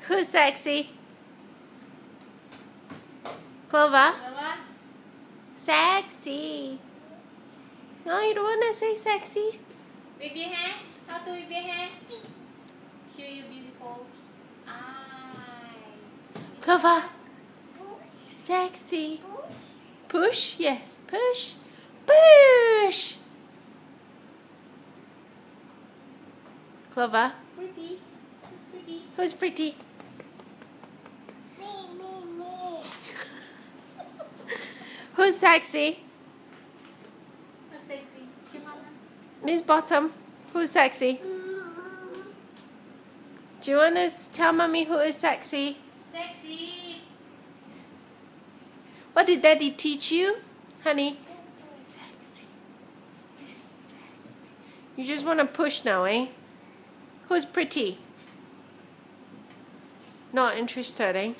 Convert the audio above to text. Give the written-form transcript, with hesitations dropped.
Who's sexy? Clover? Sexy. No, you don't want to say sexy. Wave your hand. How to wave your hand? Show your beautiful eyes. Clover. Sexy. Push? Yes. Push. Push. Clover. Pretty. Who's pretty? Who's pretty? Who's sexy? Who's sexy? Your mama. Miss Bottom. Who's sexy? Do you want to tell Mommy who is sexy? Sexy. What did Daddy teach you, honey? Sexy. You just want to push now, eh? Who's pretty? Not interested, eh?